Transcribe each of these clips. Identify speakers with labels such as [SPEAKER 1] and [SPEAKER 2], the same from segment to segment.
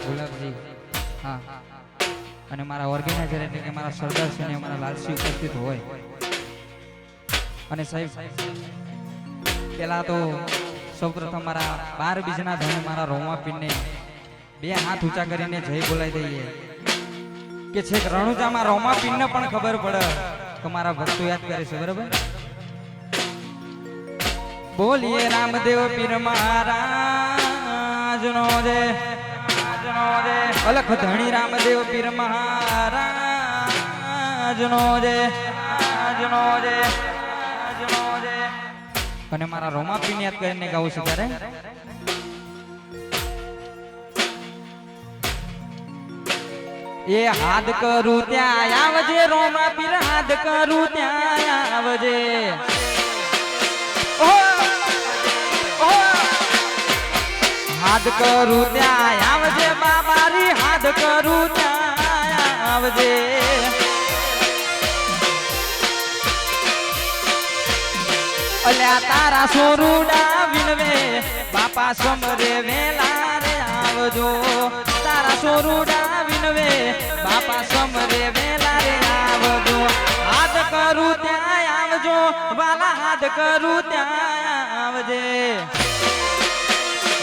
[SPEAKER 1] ગુલાબજી હા અને મારા ઓર્ગેનાઇઝર એટલે કે મારા સરદાર છે ને મારા લાલસી ઉપસ્થિત હોય અને સાહેબ પહેલા તો સૌપ્રથમ મારા 12 બીજના ધણી મારા રોમા પીરને બે હાથ ઊંચા કરીને જય બોલાવી દઈએ કે છેક રણુજામાં રોમા પીરને પણ ખબર પડે કે મારા ભક્તો યાદ કરે છે બરાબર બોલીએ રામદેવ પીર મહારાજનો જય અલખ ધણી રામદેવ પીર મહારાજનો જય અને મારા રોમા પીરને યાદ કરીને ગાવું છું ત્યારે એ હાથ કરું ત્યાં આવજે રોમા પીર હાથ કરું ત્યાં આવજે હાથ કરું ત્યાં આવજે બાબારી હાથ કરું ત્યાં આવજે અલ્યા તારા સોરુડા વિનવે બાપા સમરે વેલા રે આવજો તારા સોરુડા વિનવે બાપા સમરે વેલા રે આવજો હાથ કરું ત્યાં આવજો વાલા હાથ કરું ત્યાં આવજે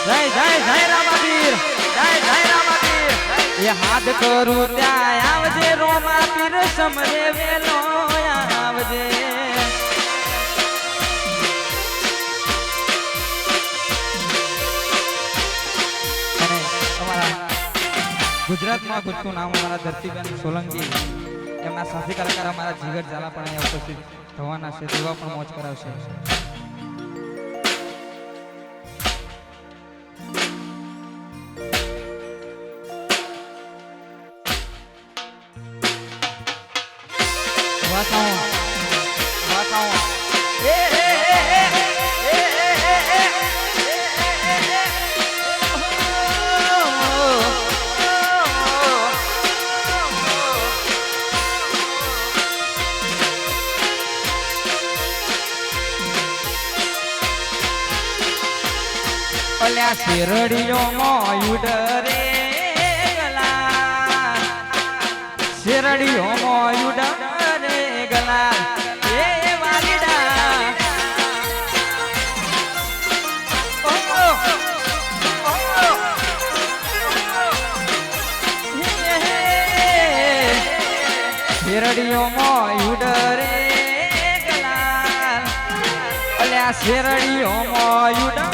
[SPEAKER 1] જય જય જય રામાપીર જય જય રામાપીર એ હાથ કરું ત્યાં આવજે રોમા પીર સમરે વેલો આવજે ગુજરાતમાં ગુજતું નામ અમારા ધરતીબેન સોલંકી એમના સાથી કલાકાર અમારા જીગર ઝાલા પણ અહીંયા ઉપસ્થિત થવાના છે તેવા પણ મોજ કરાવશે અલ્યા શેરડીઓ મોયુડ રે ગલા શેરડીઓ મોયુડ રે ગલા એ વાલીડા શેરડીઓ મોયુડ રે ગલા અલ્યા શેરડીઓ મોયુડ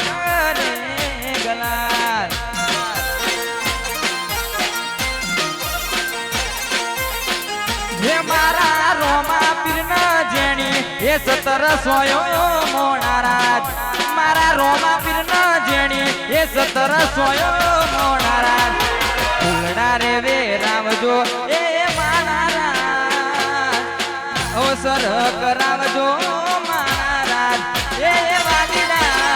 [SPEAKER 1] મારા રોમા પીર ન જેણી એ 17 સોયો મોણારાજ મારા રોમા પીર ન જેણી એ 17 સોયો મોણારાજ ફૂલડા રે વે રામજો એ માણારાજ અવસર કરાવજો માણારાજ એ વાલીડા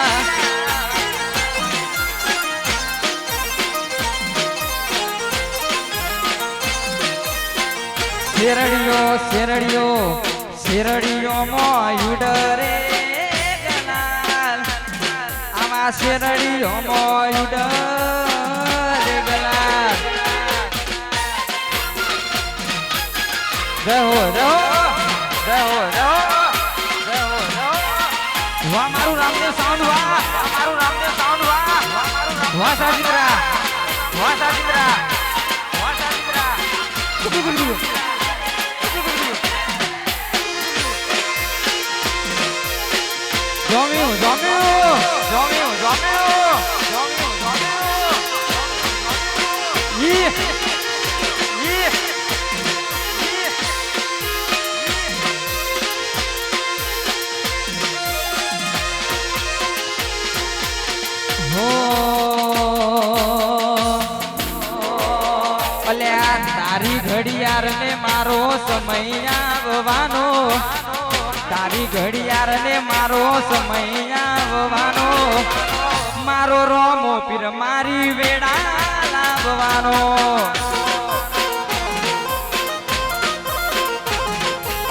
[SPEAKER 1] શેરડીઓ મોયુડ રે ગલાલ આમાં શેરડીઓ મોયુડ રે ગલાલ વાહ મારું રામદેવ સાઉન્ડ વાહ સાજીત્રા અલ્યા તારી ઘડિયાળ ને મારો સમય આવવાનો તારી ઘડિયાળ ને મારો સમય આવવાનો મારો રોમો પીર મારી વેડા લાવવાનો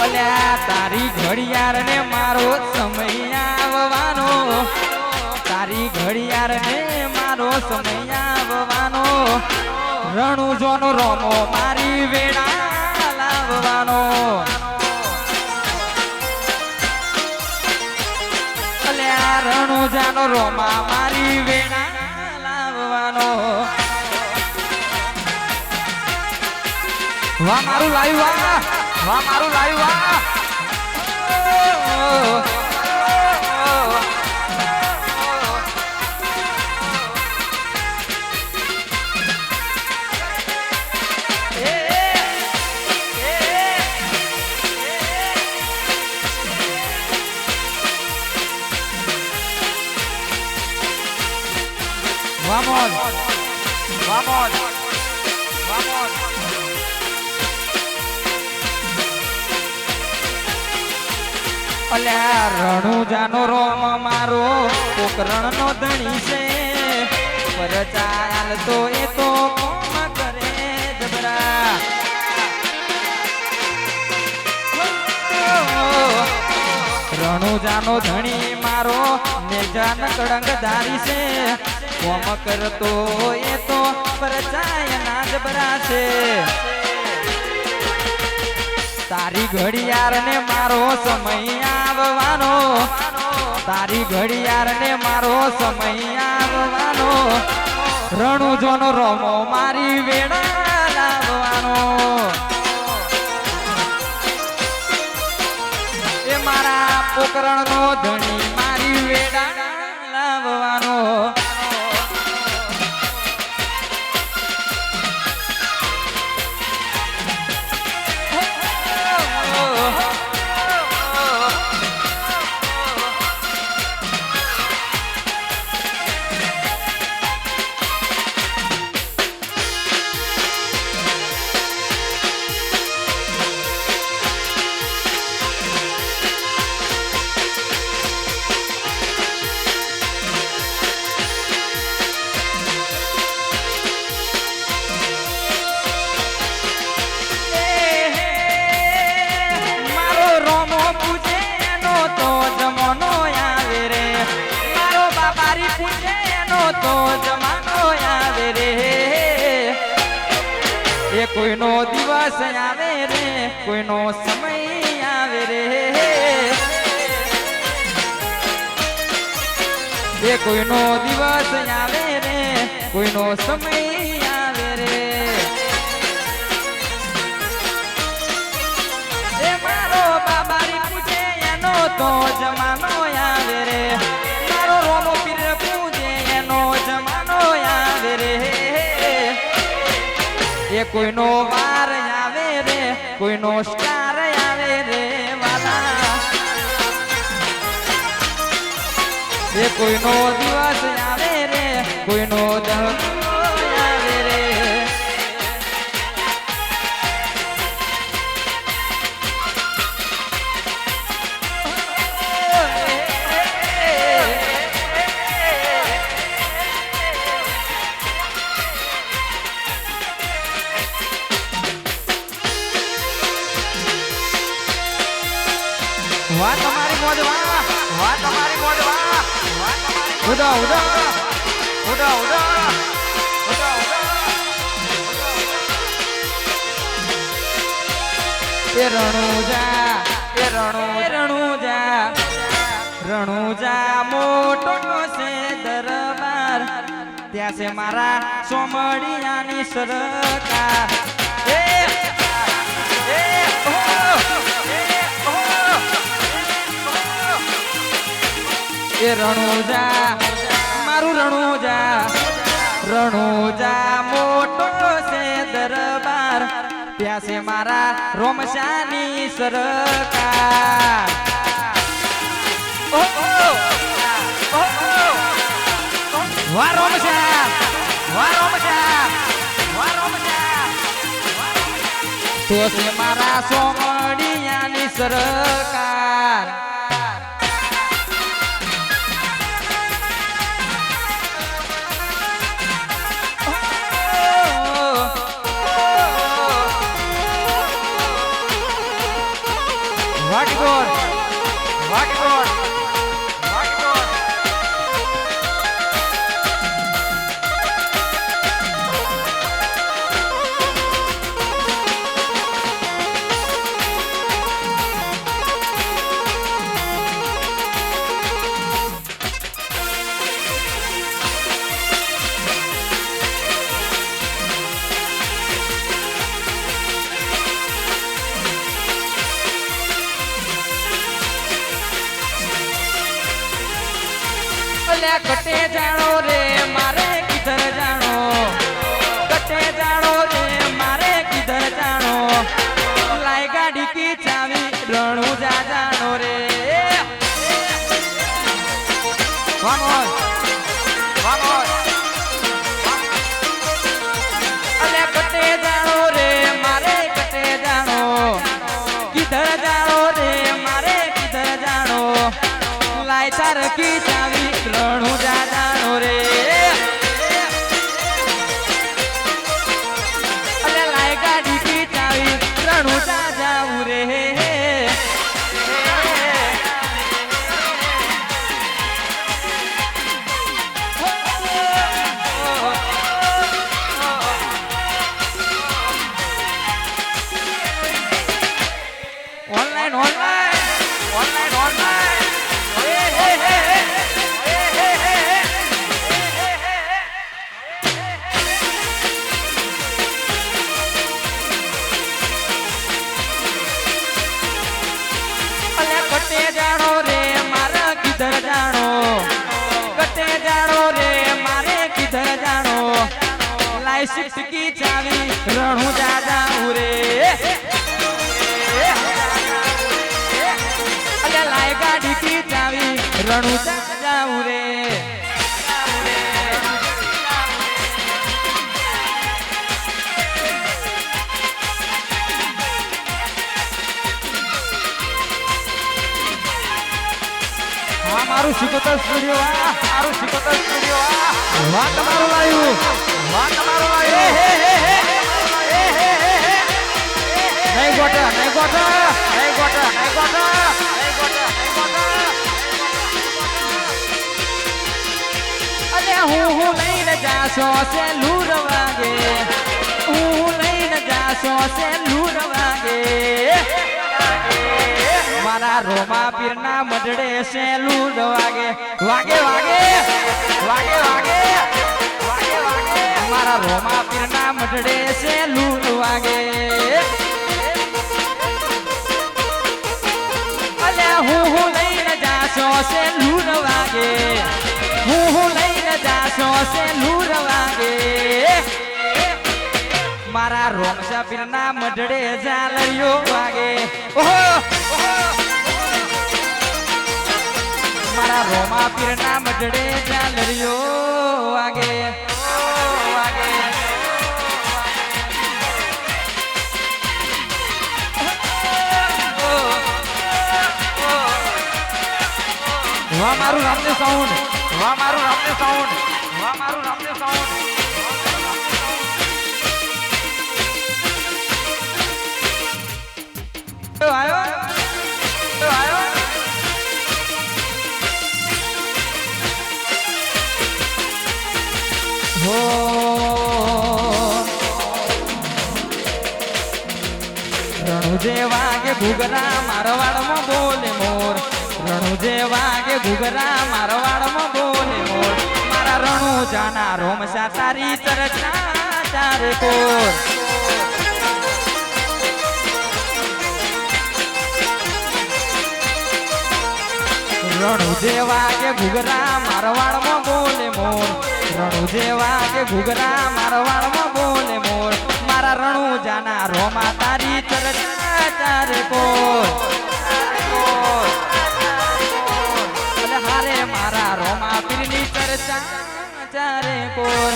[SPEAKER 1] અલ્યા તારી ઘડિયાળ ને મારો સમય આવવાનો તારી ઘડિયાળ ને મારો સમય આવવાનો રણુજોનો રોમો મારી વેણા લાવવાનો અલ્યા રણુજાનો રોમા મારી વેણા લાવવાનો વાહ મારું લાવ્યું વાહ મારું લાવ્યું Vamos, vamos, vamos. અલ્યા રણુજાનો રોમ મારો પોકરણનો ધણી છે પર ચાલ તો એ તો કોમ કરે જબરા રણુજાનો ધણી મારો નિર્જાન કડંગ ધારી છે કોમ કરતો એ તો પરચાયના જબરા છે તારી ઘડિયાળ ને મારો સમય આવવાનો તારી ઘડિયાળ ને મારો સમય આવવાનો રણુજોનો રોમો મારી વેણા લાવવાનો એ મારા પોકરણનો ધણી મારી વેણા લાવવાનો તો જમાનો આવે રે એ કોઈનો દિવસ આવે રે કોઈનો સમય આવે રે એ કોઈનો દિવસ આવે રે કોઈનો સમય આવે રે એ મારો બાબારી પૂછે એનો તો જમાનો આવે રે મારો રોમો પીર જમાનો આવે રે એ કોઈનો વાર આવે રે કોઈનો સ્ટાર આવે રે વાલા એ કોઈનો દિવસ આવે રે કોઈનો દહકો આવે રે વાહ તમારી મોજ વાહ તમારી મોજ વાહ ઉડા ઉડા ઉડા ઉડા ઉડા ઉડા એ રણુજા મોટો છે દરબાર ત્યાં છે મારા સોમડિયાની સરકાર એ રણુજા મારું રણુજા મોટો છે દરબાર ત્યાં છે મારા રોમશાની સરકાર વાહ રોમશા વાહ રોમશા વાહ રોમશા તો છે મારા સોમડિયાની સરકાર What God? What God? What God? ચાવી રણું દાદા ઉરે અલે લાય ગાડી ચાવી રણું દાદા ઉરે મારું શિકોતર સ્ટુડિયો મારું શિકોતર સ્ટુડિયો વાહ તમારું લાવ્યું નહીં ગોટા નહીં ગોટા નહીં ગોટા નહીં ગોટા નહીં ગોટા અરે હું લઈને જાશો છે લૂર વાગે હું લઈને જાશો છે લૂર વાગે મારા રોમા પીરના મઢડે છે લૂડ વાગે વાગે વાગે વાગે વાગે વાગે વાગે મારા રોમા પીરના મઢડે છે લૂડ વાગે અલે હું લઈને જાશો છે લૂડ વાગે હું લઈને જાશો છે લૂડ વાગે મારા રોમસા પીરના મઢડે ઝાલરિયો વાગે ઓહો મારા રોમા પીરના મઢડે ઝાલરિયો વાગે વાગે વાહ મારું રામદેવ સાઉન્ડ વાહ મારું રામદેવ સાઉન્ડ વાહ મારું રામદેવ સાઉન્ડ આયો આયો હો રણુજે વાગે ઘૂઘરા મારવાડમાં બોલે મોર રણુજે વાગે ઘૂઘરા મારવાડમાં બોલે મોર મારા રણુજાના રોમસા તારી ચર્ચા ચારે કોર રણુજે વાગે ઘૂઘરા મારવાડમાં બોલે મોર રણુજે વાગે ઘૂઘરા મારવાડમાં બોલે મોર મારા રણુજાના રોમા તારી ચર્ચા ચારે કોર અલે હારે મારા રોમા પીરની ચર્ચા ચારે કોર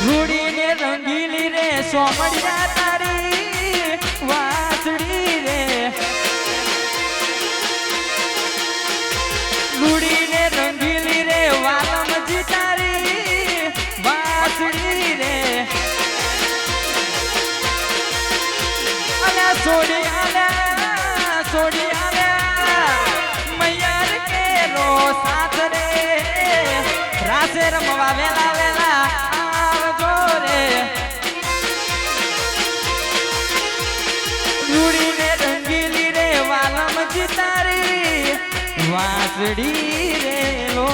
[SPEAKER 1] રૂડીને રંગીલી રે સોમડિયા તારી વાસડી રે રૂડીને રંગીલી રે વાલમજી તારી વાસડી રે અલા છોડી આલ્યા મૈયાર કે રો સાથ રે રાસે રમવા વેલા વેલા રૂડીને રંગીલી રે વાલમજી તારી વાસડી રે લો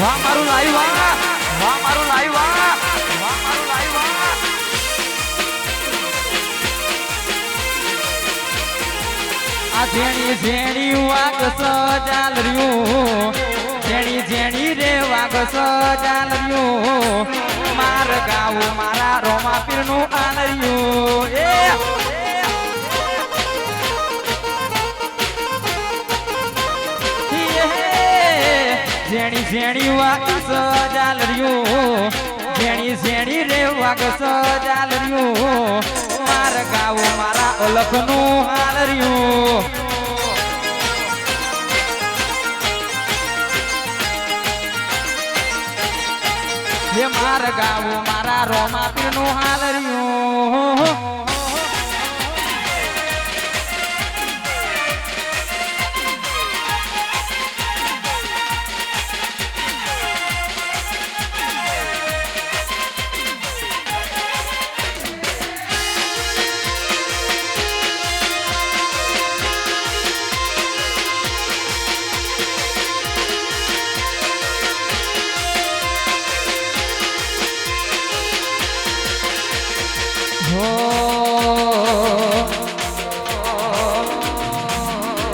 [SPEAKER 1] વાહ મારું લાઈ વાહ વાહ મારું લાઈ વાહ વાહ મારું લાઈ વાહ આ જેણી જેણી વાગ સજાલર્યું જેણી જેણી રે વાગ સજાલર્યું માર ગાવ મારા રોમા પીરનું આલર્યું એ જેણી જેણી વાગ સજાલર્યું જેણી જેણી રે વાગ સજાલર્યું માર ગાવ મારા ઓલખનું હાલર્યું હે માર ગાવું મારા રોમા પીરનું હાલ રહ્યું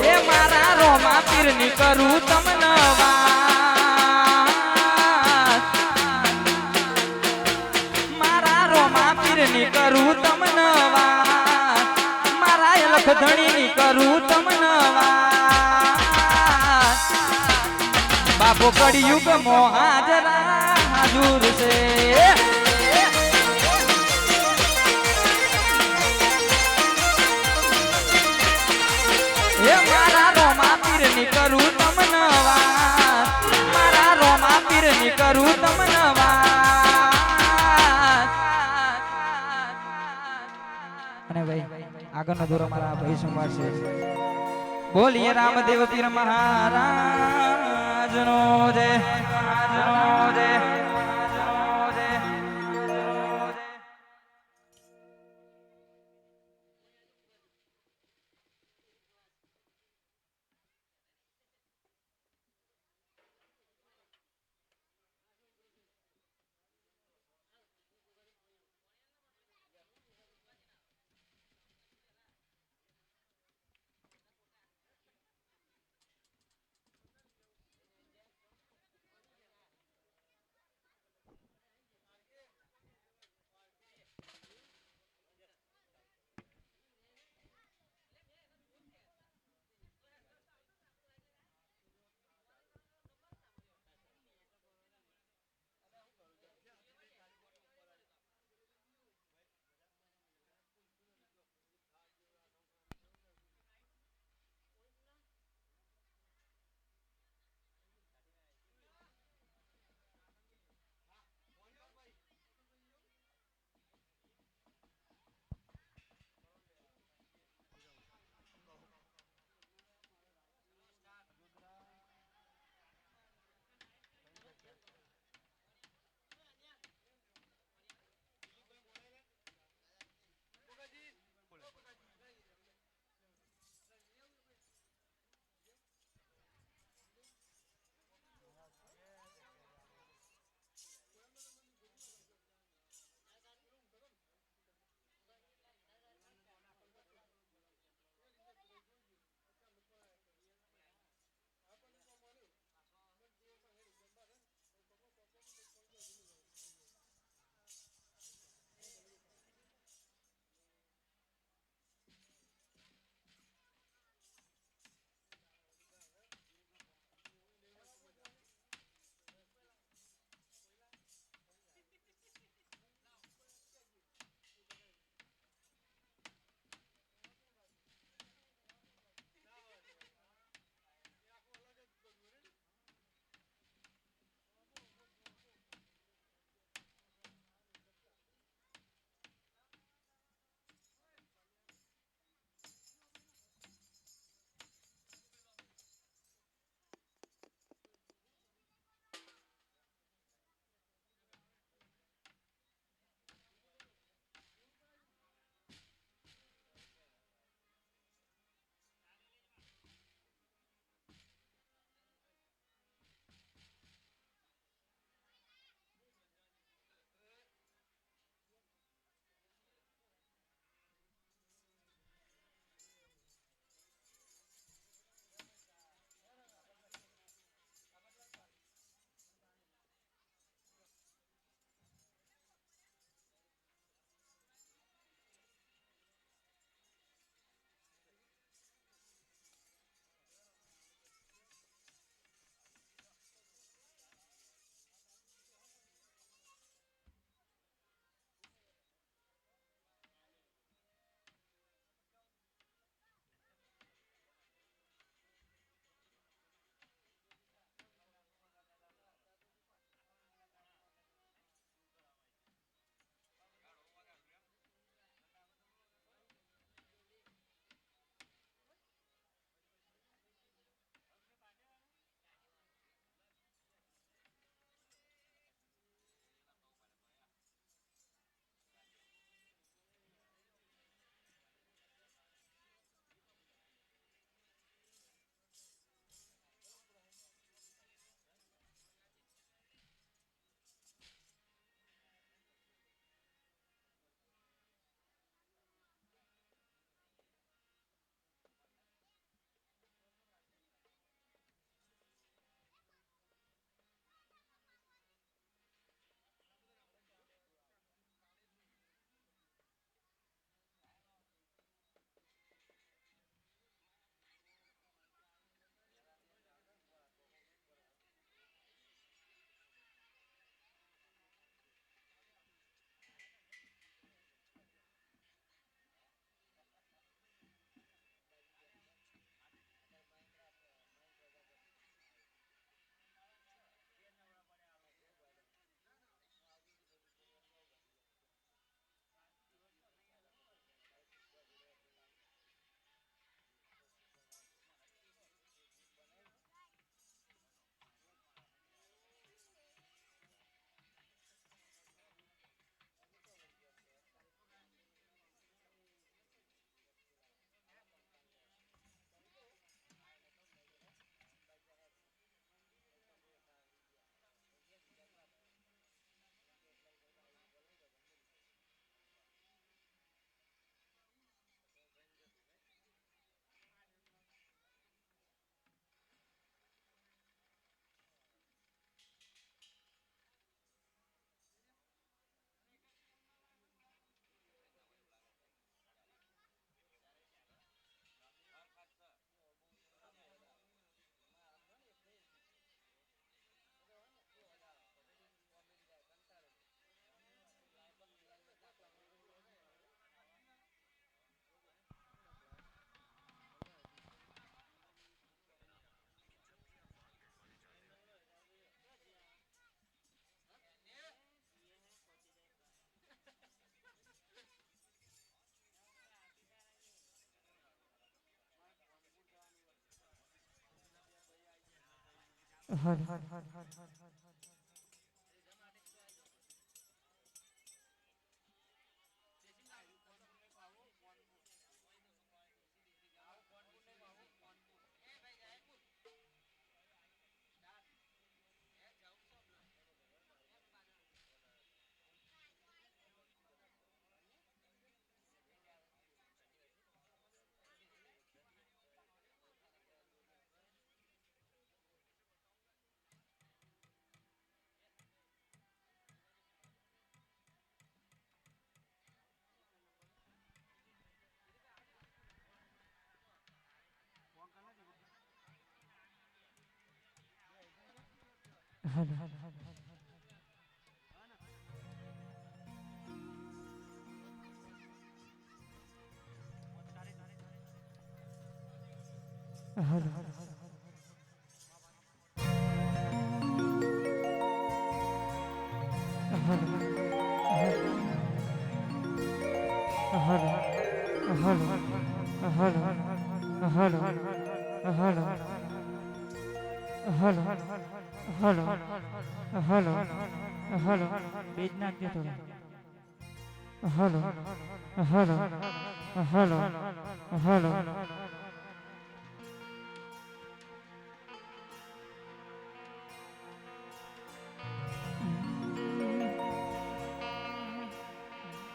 [SPEAKER 1] એ મારા રોમા પીરની કરું તમને વાત મારા રોમા પીરની કરું તમને વાત મારા લખ ધણીની કરું તમને વાત બાપો કળિયુગ મો હાજરા હાજુર છે મારા રોમા પીરની કરું તમને વાત મારા રોમા પીરની કરું તમને વાત અને ભાઈ આગળનો દોરો મારા ભાઈ સંભાળશે બોલીએ રામદેવ પીર મહારાજનો જય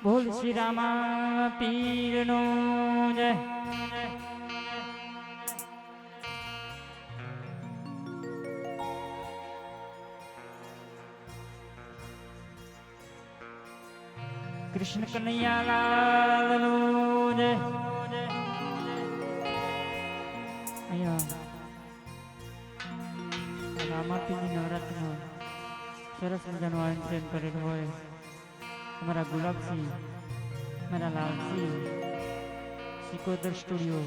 [SPEAKER 1] બોલ શ્રી રામા પીર નો જય. કૃષ્ણ કનૈયા લાલ નો જય. અહીંયા રામાપીરની નવરાત્રીનો સરસ મજાનું આયોજન કરેલું હોય. हमारा गुलाबसिंह, मेरा लालसिंह, सिकोदर स्टूडियो,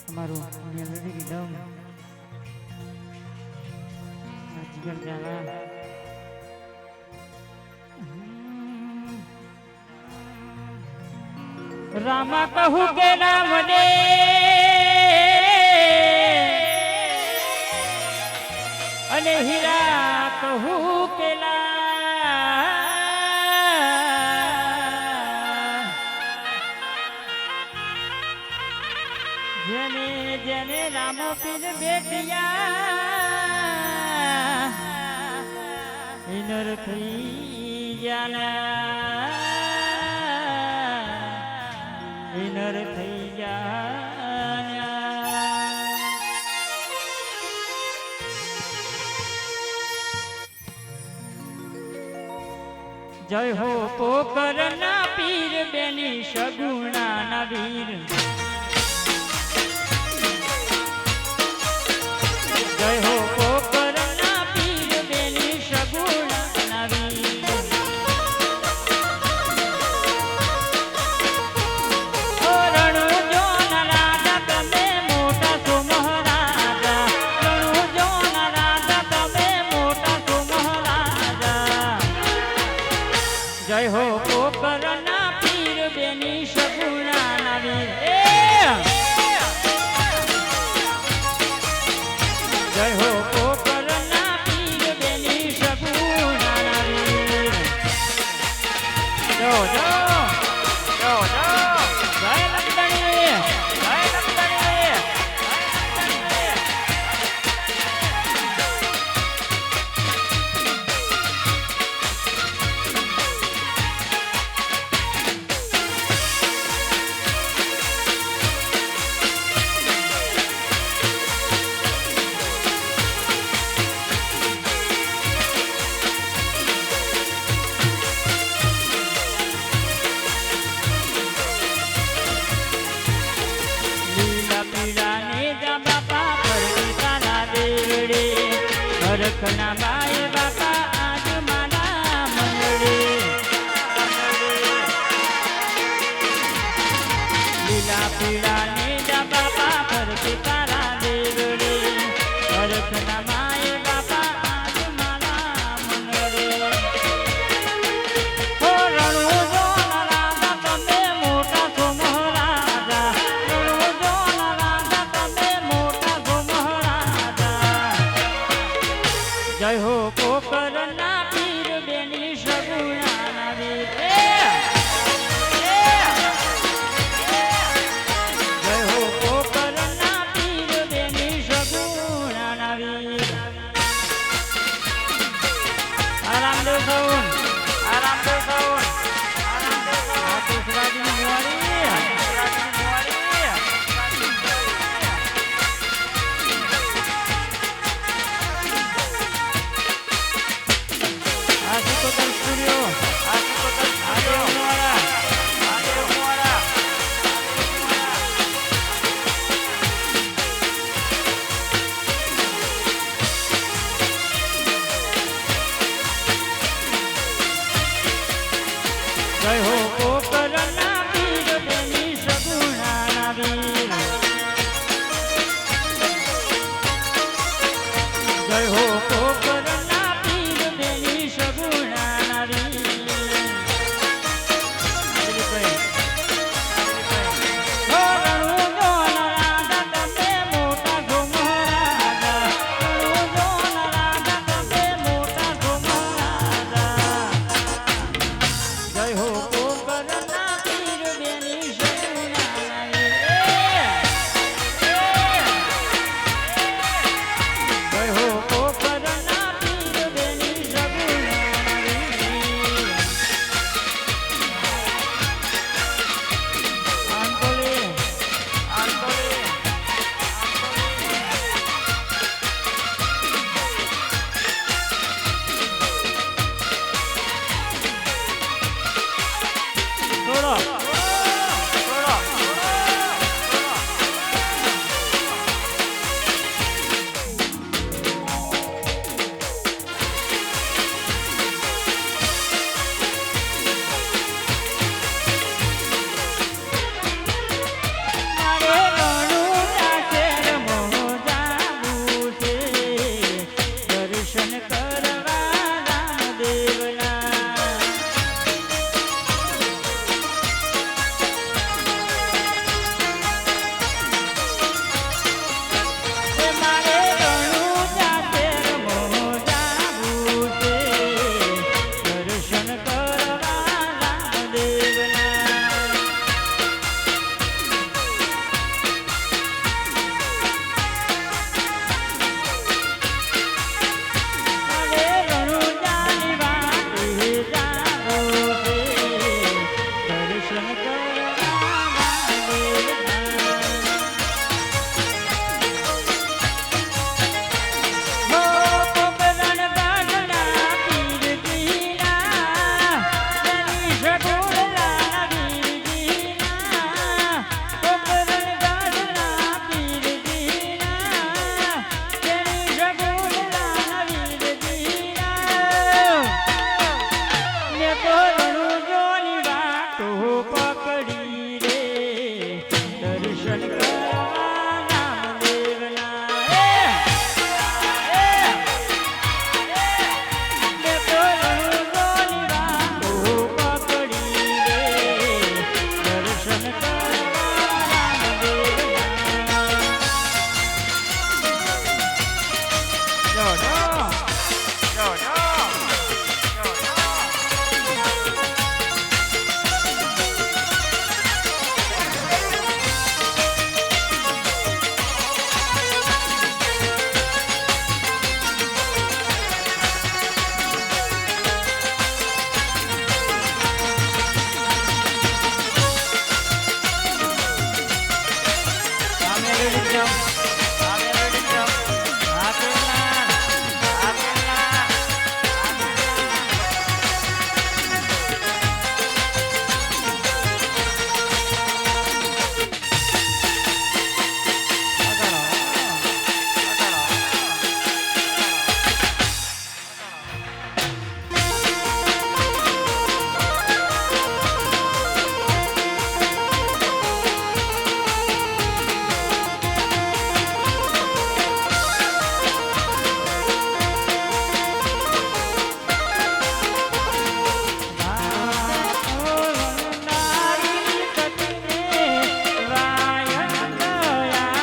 [SPEAKER 1] हमारो मेलोडी रिदम, जिगर जाला, रामा कहूँ के राम ने अने हीरा कहूँ के जने जने रामो पीर बेटिया इनर थई जाना इनर थई जाना. जय हो पोकर ना पीर बेनी सगुणा ना वीर. जय हो पोकर ना पीर बेनी सगुणा ना वीर. रणु जो न राजा तमे मोटा सो महाराजा. रणु जो न राजा तमे मोटा सो महाराजा. जय हो पोकर ना पीर बेनी सगुणा ना वीर. जय हो पोकर ना पीर बेनी सगुणा ना वीर. जो जो जो जो जय लक्ष्मणी जय लक्ष्मणी. રખના બાય બાપા આજ મારા મંગળે. લીલા પીળા ને જા બાપા ફરકે તારા દેવડે. રખના બાય બાપા આજ મારા મંગળે. હો રણુ જો રાજા તમે મોટા છો મહારાજા. રણુ જો રાજા તમે મોટા છો મહારાજા.
[SPEAKER 2] જય હો પોકરના પીર બેની સગુણાના વીર જય હો પોકરના પીર બેની સગુણાના વીર રામદેવ સૌ